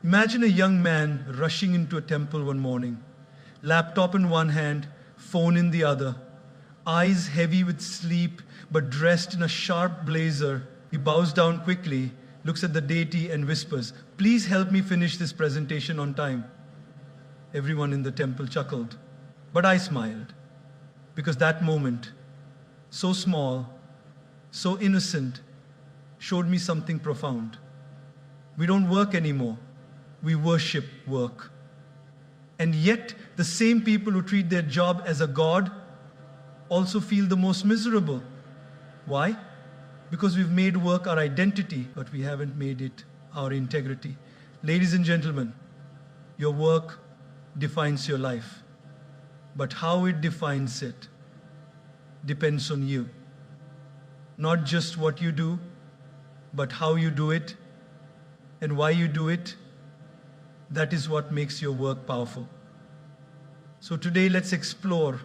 Imagine a young man rushing into a temple one morning, laptop in one hand, phone in the other, eyes heavy with sleep but dressed in a sharp blazer. He bows down quickly, looks at the deity and whispers, "Please help me finish this presentation on time." Everyone in the temple chuckled, but I smiled, because that moment, so small, so innocent, showed me something profound. We don't work anymore. We worship work. And yet, the same people who treat their job as a god also feel the most miserable. Why? Because we've made work our identity, but we haven't made it our integrity. Ladies and gentlemen, your work defines your life, but how it defines it depends on you. Not just what you do, but how you do it and why you do it. That is what makes your work powerful. So today, let's explore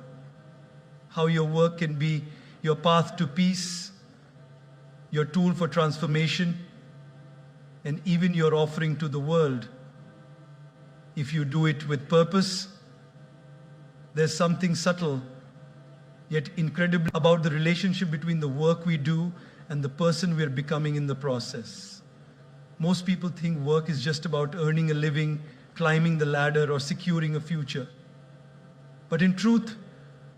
how your work can be your path to peace, your tool for transformation, and even your offering to the world. If you do it with purpose, there's something subtle yet incredible about the relationship between the work we do and the person we're becoming in the process. Most people think work is just about earning a living, climbing the ladder, or securing a future. But in truth,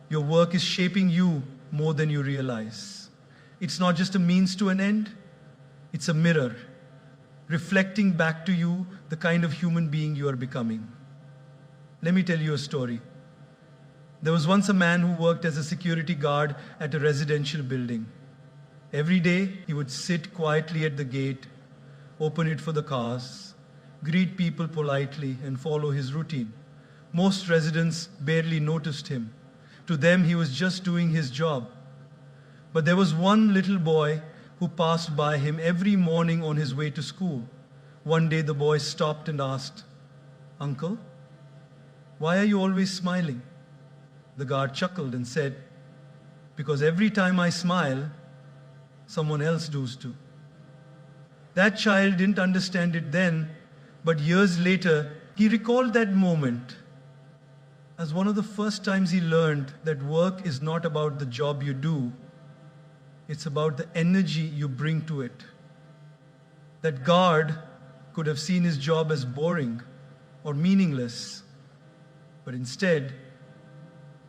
your work is shaping you more than you realize. It's not just a means to an end, it's a mirror, reflecting back to you the kind of human being you are becoming. Let me tell you a story. There was once a man who worked as a security guard at a residential building. Every day, he would sit quietly at the gate, open it for the cars, greet people politely, and follow his routine. Most residents barely noticed him. To them, he was just doing his job. But there was one little boy who passed by him every morning on his way to school. One day, the boy stopped and asked, "Uncle, why are you always smiling?" The guard chuckled and said, "Because every time I smile, someone else does too." That child didn't understand it then, but years later, he recalled that moment as one of the first times he learned that work is not about the job you do, it's about the energy you bring to it. That guard could have seen his job as boring or meaningless, but instead,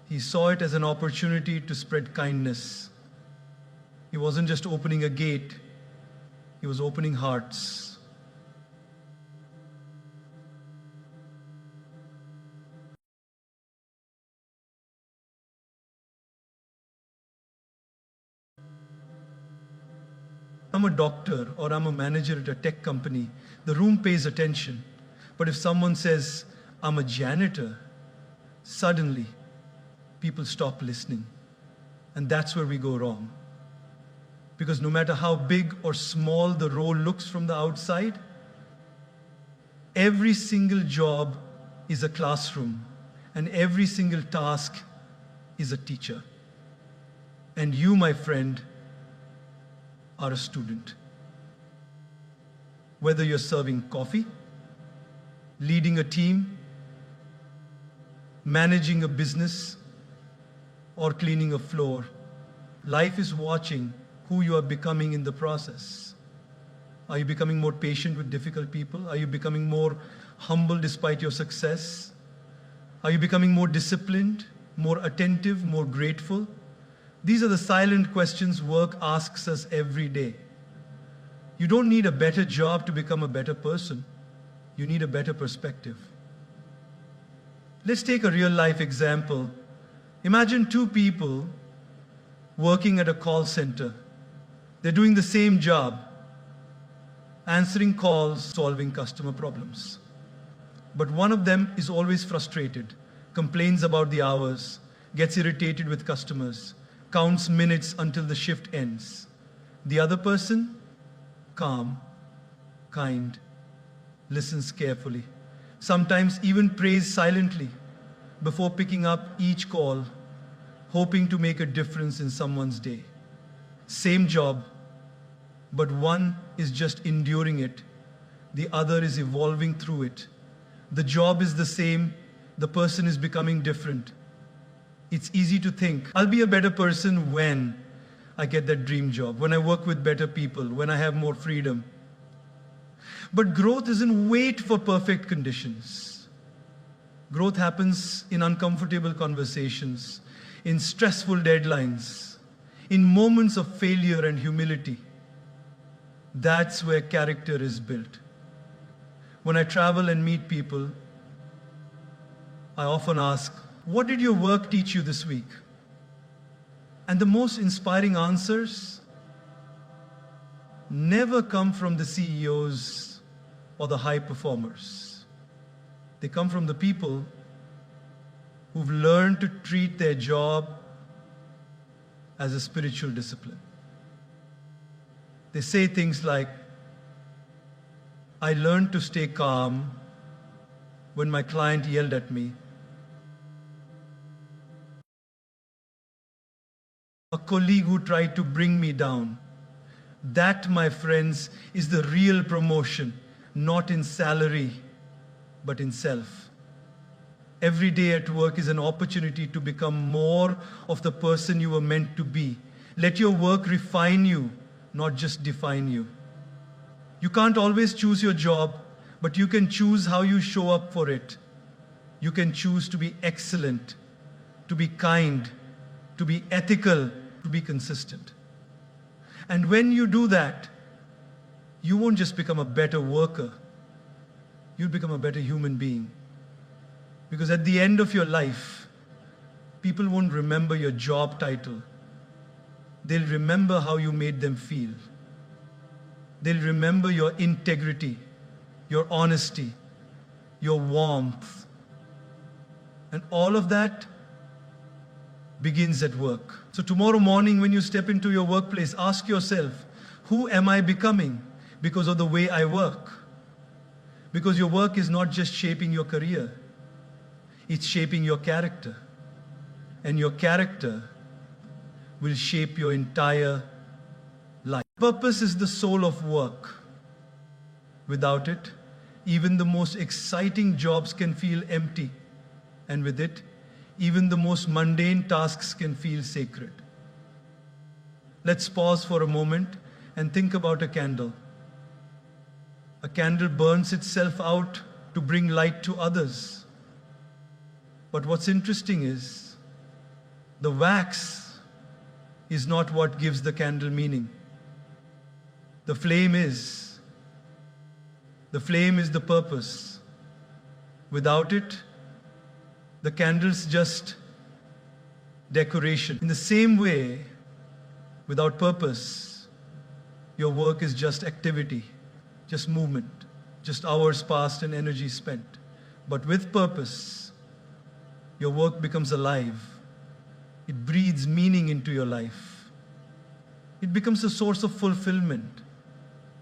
he saw it as an opportunity to spread kindness. He wasn't just opening a gate, he was opening hearts. I'm a doctor or I'm a manager at a tech company. The room pays attention. But if someone says, "I'm a janitor," suddenly people stop listening. And that's where we go wrong. Because no matter how big or small the role looks from the outside, every single job is a classroom, and every single task is a teacher. And you, my friend, are a student. Whether you're serving coffee, leading a team, managing a business, or cleaning a floor, life is watching who you are becoming in the process. Are you becoming more patient with difficult people? Are you becoming more humble despite your success? Are you becoming more disciplined, more attentive, more grateful? These are the silent questions work asks us every day. You don't need a better job to become a better person. You need a better perspective. Let's take a real life example. Imagine two people working at a call center. They're doing the same job, answering calls, solving customer problems. But one of them is always frustrated, complains about the hours, gets irritated with customers, counts minutes until the shift ends. The other person, calm, kind, listens carefully, sometimes even prays silently before picking up each call, hoping to make a difference in someone's day. Same job, but one is just enduring it, the other is evolving through it. The job is the same, the person is becoming different. It's easy to think, I'll be a better person when I get that dream job, when I work with better people, when I have more freedom. But growth doesn't wait for perfect conditions. Growth happens in uncomfortable conversations, in stressful deadlines, in moments of failure and humility. That's where character is built. When I travel and meet people, I often ask, what did your work teach you this week? And the most inspiring answers never come from the CEOs or the high performers. They come from the people who've learned to treat their job as a spiritual discipline. They say things like, I learned to stay calm when my client yelled at me. A colleague who tried to bring me down. That, my friends, is the real promotion, not in salary, but in self. Every day at work is an opportunity to become more of the person you were meant to be. Let your work refine you, not just define you. You can't always choose your job, but you can choose how you show up for it. You can choose to be excellent, to be kind, to be ethical, to be consistent. And when you do that, you won't just become a better worker, you'll become a better human being. Because at the end of your life, people won't remember your job title. They'll remember how you made them feel. They'll remember your integrity, your honesty, your warmth. And all of that begins at work. So tomorrow morning when you step into your workplace, ask yourself, who am I becoming because of the way I work? Because your work is not just shaping your career, it's shaping your character. And your character will shape your entire life. Purpose is the soul of work. Without it, even the most exciting jobs can feel empty. And with it, even the most mundane tasks can feel sacred. Let's pause for a moment and think about a candle. A candle burns itself out to bring light to others. But what's interesting is, the wax is not what gives the candle meaning. The flame is. The flame is the purpose. Without it, the candle's just decoration. In the same way, without purpose, your work is just activity, just movement, just hours passed and energy spent. But with purpose, your work becomes alive. It breathes meaning into your life. It becomes a source of fulfillment,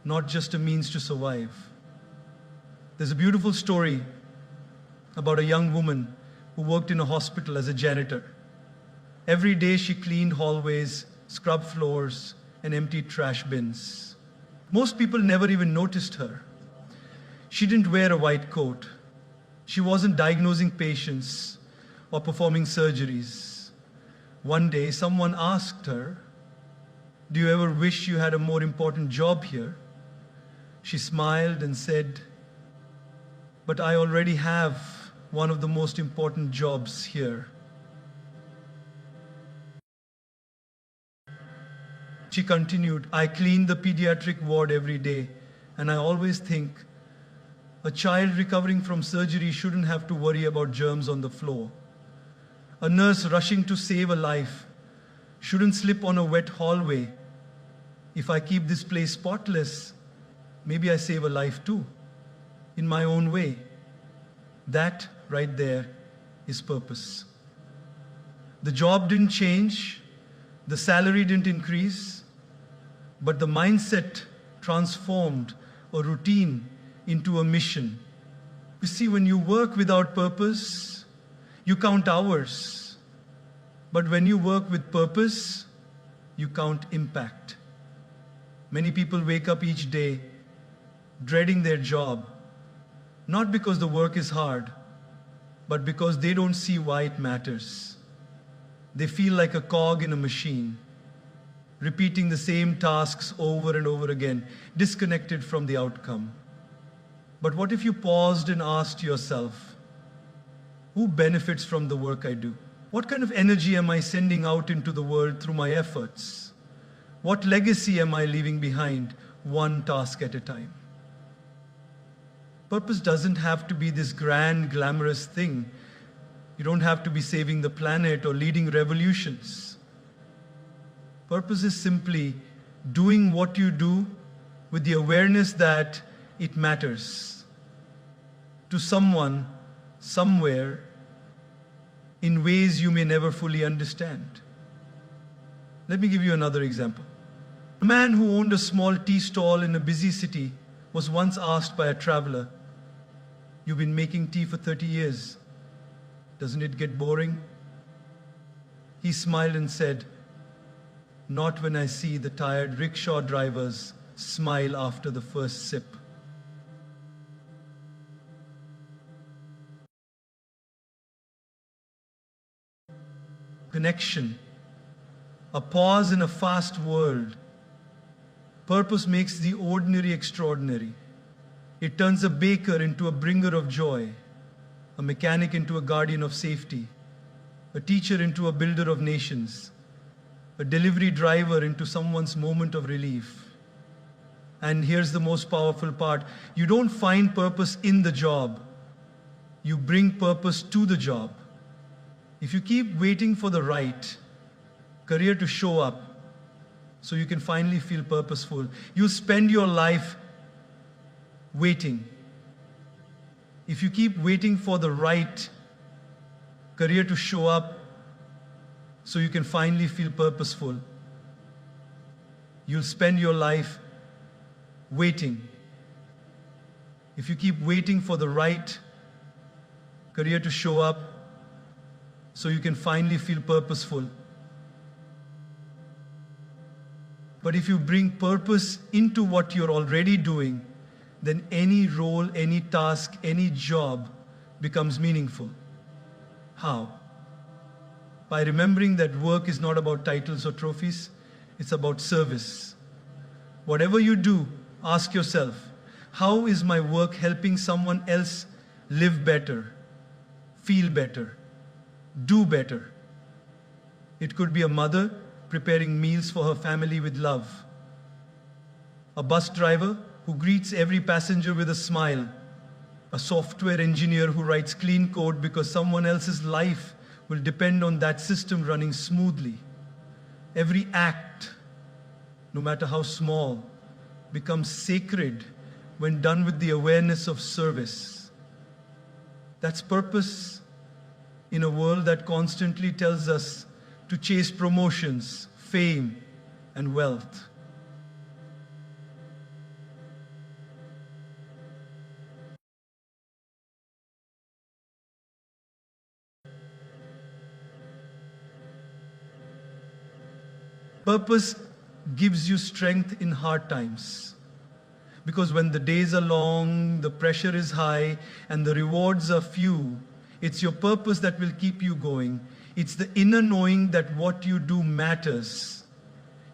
not just a means to survive. There's a beautiful story about a young woman who worked in a hospital as a janitor. Every day she cleaned hallways, scrubbed floors, and emptied trash bins. Most people never even noticed her. She didn't wear a white coat. She wasn't diagnosing patients or performing surgeries. One day, someone asked her, "Do you ever wish you had a more important job here?" She smiled and said, "But I already have one of the most important jobs here." She continued, "I clean the pediatric ward every day, and I always think a child recovering from surgery shouldn't have to worry about germs on the floor. A nurse rushing to save a life shouldn't slip on a wet hallway. If I keep this place spotless, maybe I save a life too, in my own way." That right there is purpose. The job didn't change, the salary didn't increase, but the mindset transformed a routine into a mission. You see, when you work without purpose, you count hours. But when you work with purpose, you count impact. Many people wake up each day dreading their job, not because the work is hard, but because they don't see why it matters. They feel like a cog in a machine, repeating the same tasks over and over again, disconnected from the outcome. But what if you paused and asked yourself, who benefits from the work I do? What kind of energy am I sending out into the world through my efforts? What legacy am I leaving behind, one task at a time? Purpose doesn't have to be this grand, glamorous thing. You don't have to be saving the planet or leading revolutions. Purpose is simply doing what you do with the awareness that it matters to someone, somewhere, in ways you may never fully understand. Let me give you another example. A man who owned a small tea stall in a busy city was once asked by a traveler, "You've been making tea for 30 years. Doesn't it get boring?" He smiled and said, "Not when I see the tired rickshaw drivers smile after the first sip." Connection, a pause in a fast world. Purpose makes the ordinary extraordinary. It turns a baker into a bringer of joy, a mechanic into a guardian of safety, a teacher into a builder of nations, a delivery driver into someone's moment of relief. And here's the most powerful part. You don't find purpose in the job. You bring purpose to the job. If you keep waiting for the right career to show up so you can finally feel purposeful, you spend your life waiting. If you keep waiting for the right career to show up so you can finally feel purposeful, you'll spend your life waiting. If you keep waiting for the right career to show up so you can finally feel purposeful, but if you bring purpose into what you're already doing, then any role, any task, any job becomes meaningful. How? By remembering that work is not about titles or trophies, it's about service. Whatever you do, ask yourself, how is my work helping someone else live better, feel better, do better? It could be a mother preparing meals for her family with love, a bus driver who greets every passenger with a smile, a software engineer who writes clean code because someone else's life will depend on that system running smoothly. Every act, no matter how small, becomes sacred when done with the awareness of service. That's purpose in a world that constantly tells us to chase promotions, fame, and wealth. Purpose gives you strength in hard times. Because when the days are long, the pressure is high, and the rewards are few, it's your purpose that will keep you going. It's the inner knowing that what you do matters,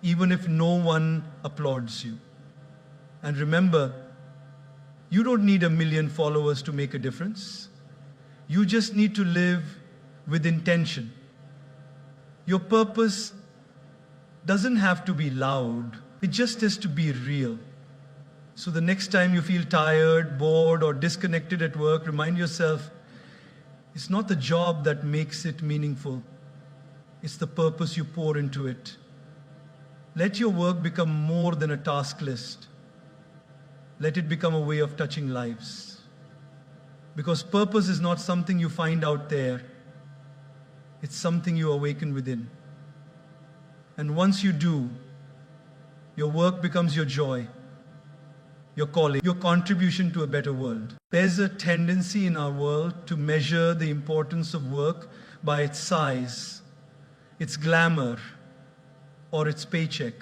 even if no one applauds you. And remember, you don't need 1 million followers to make a difference. You just need to live with intention. Your purpose doesn't have to be loud. It just has to be real. So the next time you feel tired, bored, or disconnected at work, remind yourself, it's not the job that makes it meaningful. It's the purpose you pour into it. Let your work become more than a task list. Let it become a way of touching lives. Because purpose is not something you find out there. It's something you awaken within. And once you do, your work becomes your joy, your calling, your contribution to a better world. There's a tendency in our world to measure the importance of work by its size, its glamour, or its paycheck.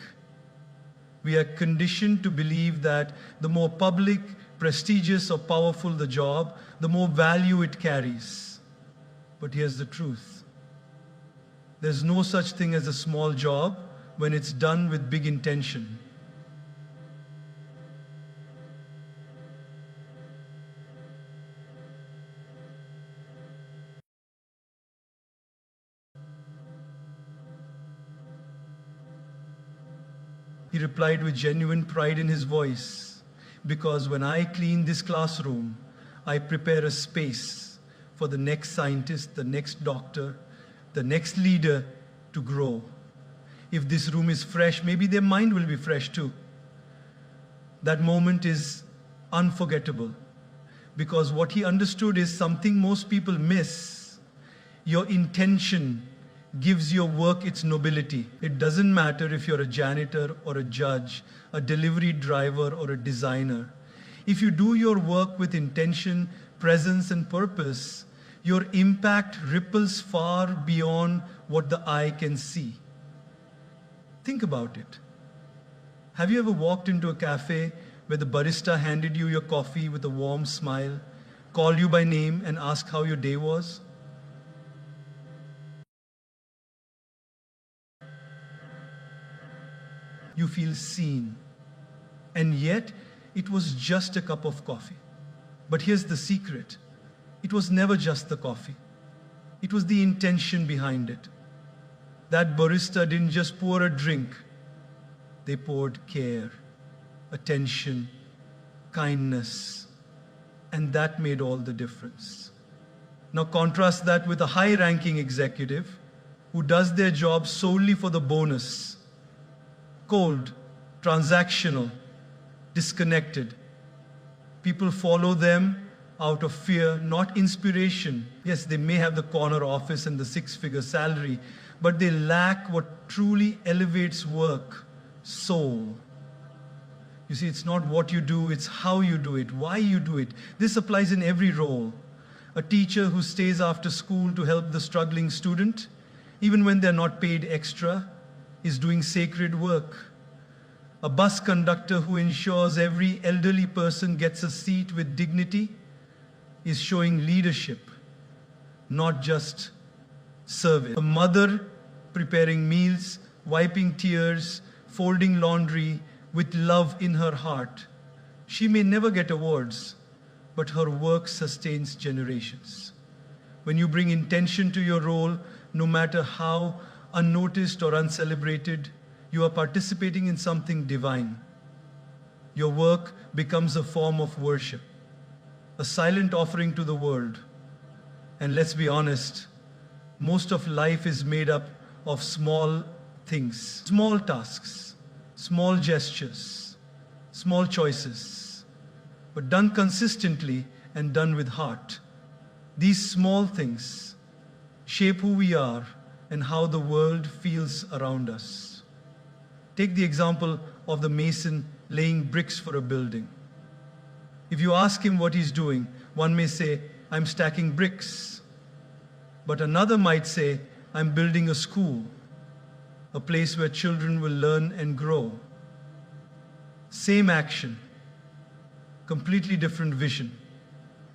We are conditioned to believe that the more public, prestigious, or powerful the job, the more value it carries. But here's the truth. There's no such thing as a small job when it's done with big intention. He replied with genuine pride in his voice, because when I clean this classroom, I prepare a space for the next scientist, the next doctor, the next leader to grow. If this room is fresh, maybe their mind will be fresh too. That moment is unforgettable, because what he understood is something most people miss. Your intention gives your work its nobility. It doesn't matter if you're a janitor or a judge, a delivery driver or a designer. If you do your work with intention, presence, and purpose, your impact ripples far beyond what the eye can see. Think about it. Have you ever walked into a cafe where the barista handed you your coffee with a warm smile, called you by name, and asked how your day was? You feel seen. And yet, it was just a cup of coffee. But here's the secret. It was never just the coffee. It was the intention behind it. That barista didn't just pour a drink. They poured care, attention, kindness, and that made all the difference. Now contrast that with a high-ranking executive who does their job solely for the bonus. Cold, transactional, disconnected. People follow them out of fear, not inspiration. Yes, they may have the corner office and the six-figure salary, but they lack what truly elevates work, soul. You see, it's not what you do, it's how you do it, why you do it. This applies in every role. A teacher who stays after school to help the struggling student, even when they're not paid extra, is doing sacred work. A bus conductor who ensures every elderly person gets a seat with dignity is showing leadership, not just service. A mother preparing meals, wiping tears, folding laundry with love in her heart. She may never get awards, but her work sustains generations. When you bring intention to your role, no matter how unnoticed or uncelebrated, you are participating in something divine. Your work becomes a form of worship, a silent offering to the world. And let's be honest, most of life is made up of small things, small tasks, small gestures, small choices, but done consistently and done with heart. These small things shape who we are and how the world feels around us. Take the example of the mason laying bricks for a building. If you ask him what he's doing, one may say, I'm stacking bricks. But another might say, I'm building a school, a place where children will learn and grow. Same action, completely different vision.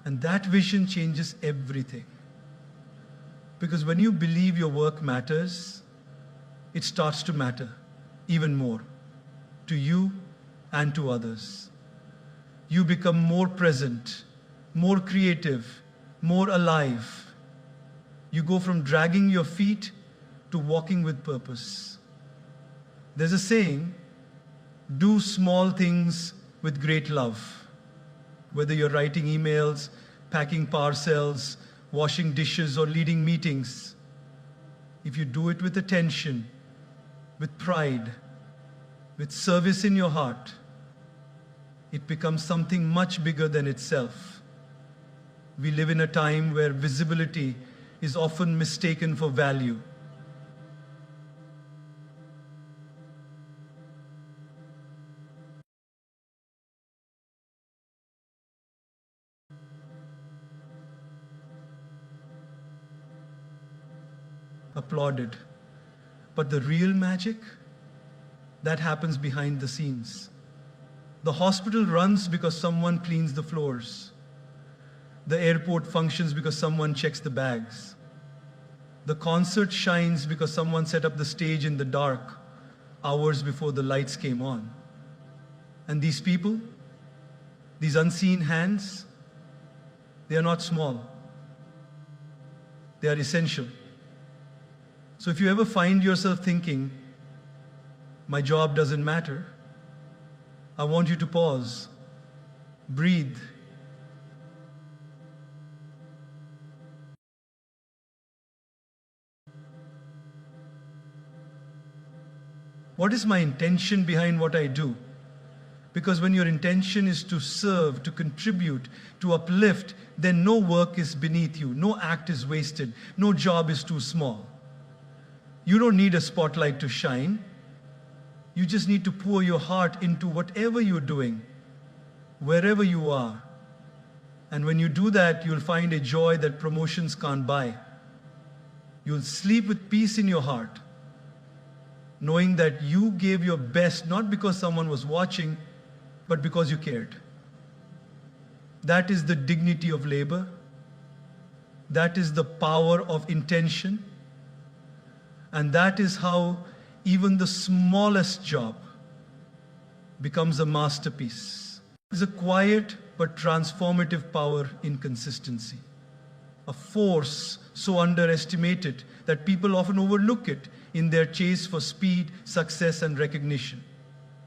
And that vision changes everything. Because when you believe your work matters, it starts to matter even more to you and to others. You become more present, more creative, more alive. You go from dragging your feet to walking with purpose. There's a saying, do small things with great love. Whether you're writing emails, packing parcels, washing dishes, or leading meetings, if you do it with attention, with pride, with service in your heart, it becomes something much bigger than itself. We live in a time where visibility is often mistaken for value. Applauded. But the real magic That happens behind the scenes. The hospital runs because someone cleans the floors. The airport functions because someone checks the bags. The concert shines because someone set up the stage in the dark hours before the lights came on. And these people, these unseen hands, they are not small. They are essential. So if you ever find yourself thinking, my job doesn't matter, I want you to pause, breathe. What is my intention behind what I do? Because when your intention is to serve, to contribute, to uplift, then no work is beneath you, no act is wasted, no job is too small. You don't need a spotlight to shine. You just need to pour your heart into whatever you're doing, wherever you are. And when you do that, you'll find a joy that promotions can't buy. You'll sleep with peace in your heart, knowing that you gave your best not because someone was watching, but because you cared. That is the dignity of labor. That is the power of intention. And that is how even the smallest job becomes a masterpiece. There's a quiet but transformative power in consistency. A force so underestimated that people often overlook it in their chase for speed, success, and recognition.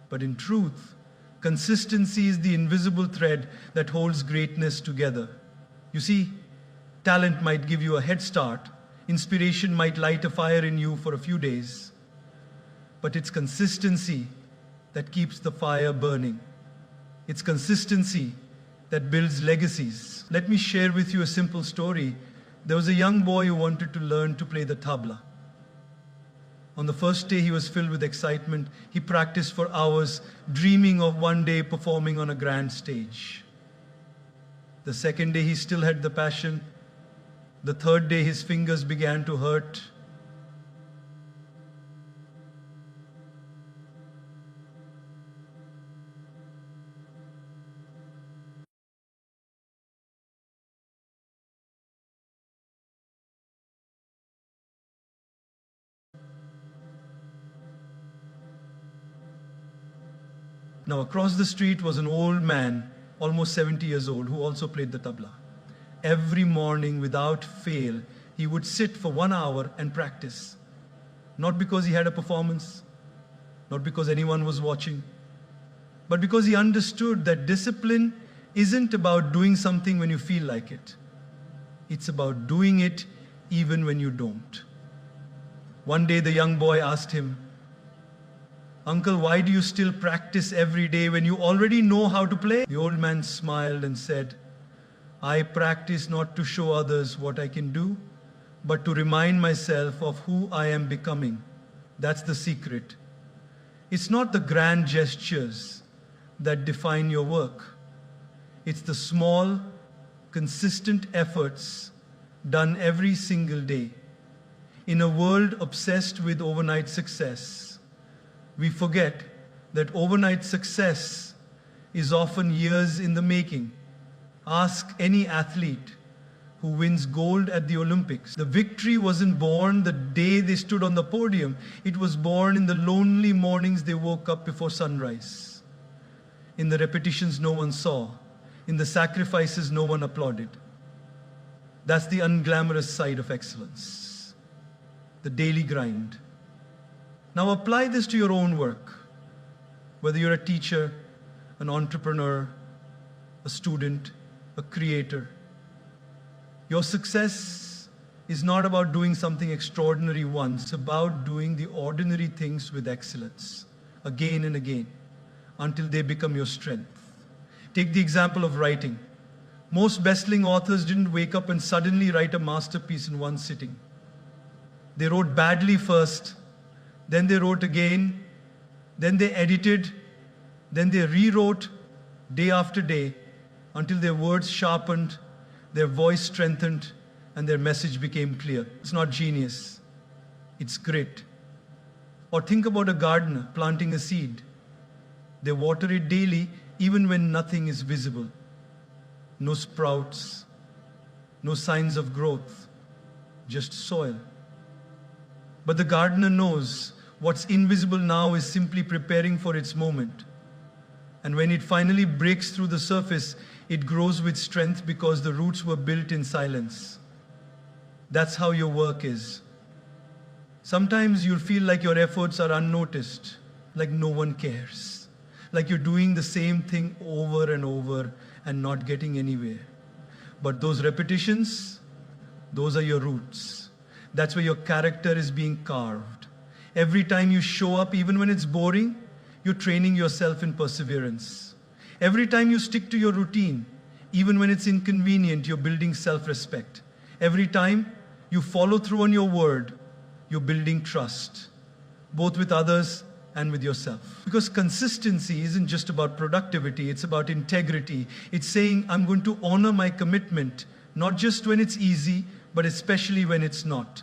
But in truth, consistency is the invisible thread that holds greatness together. You see, talent might give you a head start, inspiration might light a fire in you for a few days, but it's consistency that keeps the fire burning. It's consistency that builds legacies. Let me share with you a simple story. There was a young boy who wanted to learn to play the tabla. On the first day, he was filled with excitement. He practiced for hours, dreaming of one day performing on a grand stage. The second day, he still had the passion. The third day, his fingers began to hurt. Now, across the street was an old man, almost 70 years old, who also played the tabla. Every morning, without fail, he would sit for 1 hour and practice. Not because he had a performance, not because anyone was watching, but because he understood that discipline isn't about doing something when you feel like it. It's about doing it even when you don't. One day, the young boy asked him, "Uncle, why do you still practice every day when you already know how to play?" The old man smiled and said, "I practice not to show others what I can do, but to remind myself of who I am becoming. That's the secret. It's not the grand gestures that define your work. It's the small, consistent efforts done every single day. In a world obsessed with overnight success, we forget that overnight success is often years in the making. Ask any athlete who wins gold at the Olympics. The victory wasn't born the day they stood on the podium. It was born in the lonely mornings they woke up before sunrise, in the repetitions no one saw, in the sacrifices no one applauded. That's the unglamorous side of excellence, the daily grind. Now apply this to your own work, whether you're a teacher, an entrepreneur, a student, a creator. Your success is not about doing something extraordinary once. It's about doing the ordinary things with excellence, again and again, until they become your strength. Take the example of writing. Most best-selling authors didn't wake up and suddenly write a masterpiece in one sitting. They wrote badly first, then they wrote again, then they edited, then they rewrote day after day until their words sharpened, their voice strengthened, and their message became clear. It's not genius, it's grit. Or think about a gardener planting a seed. They water it daily even when nothing is visible. No sprouts, no signs of growth, just soil. But the gardener knows what's invisible now is simply preparing for its moment. And when it finally breaks through the surface, it grows with strength because the roots were built in silence. That's how your work is. Sometimes you'll feel like your efforts are unnoticed, like no one cares, like you're doing the same thing over and over and not getting anywhere. But those repetitions, those are your roots. That's where your character is being carved. Every time you show up, even when it's boring, you're training yourself in perseverance. Every time you stick to your routine, even when it's inconvenient, you're building self-respect. Every time you follow through on your word, you're building trust, both with others and with yourself. Because consistency isn't just about productivity, it's about integrity. It's saying, I'm going to honor my commitment, not just when it's easy, but especially when it's not.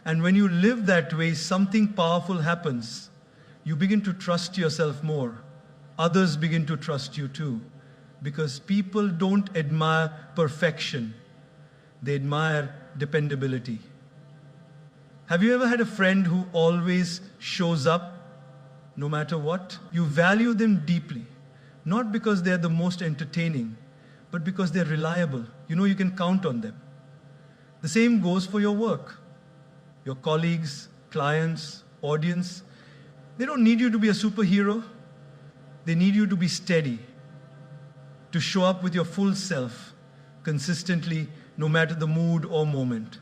And when you live that way, something powerful happens. You begin to trust yourself more. Others begin to trust you too. Because people don't admire perfection, they admire dependability. Have you ever had a friend who always shows up no matter what? You value them deeply, not because they're the most entertaining, but because they're reliable. You know you can count on them. The same goes for your work. Your colleagues, clients, audience, they don't need you to be a superhero. They need you to be steady, to show up with your full self consistently, no matter the mood or moment.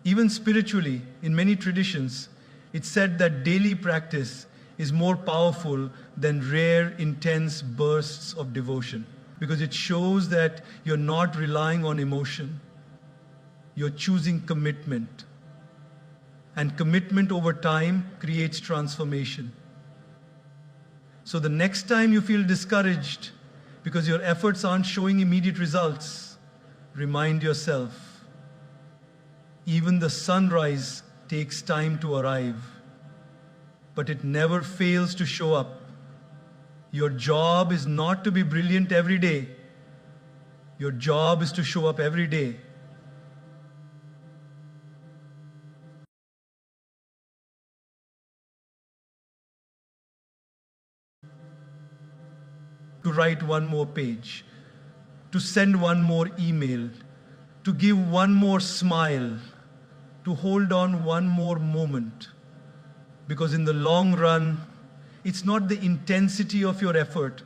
Even spiritually, in many traditions, it's said that daily practice is more powerful than rare, intense bursts of devotion, because it shows that you're not relying on emotion. You're choosing commitment. And commitment over time creates transformation. So the next time you feel discouraged because your efforts aren't showing immediate results, remind yourself, even the sunrise takes time to arrive, but it never fails to show up. Your job is not to be brilliant every day. Your job is to show up every day. To write one more page, to send one more email, to give one more smile, to hold on one more moment. Because in the long run, it's not the intensity of your effort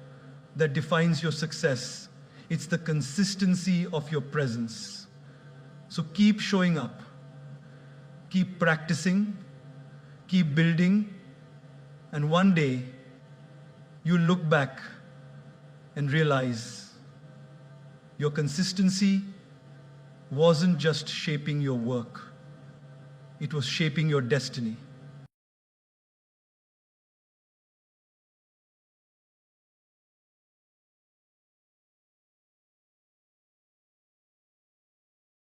that defines your success. It's the consistency of your presence. So keep showing up, keep practicing, keep building, and one day you'll look back and realize your consistency wasn't just shaping your work, it was shaping your destiny.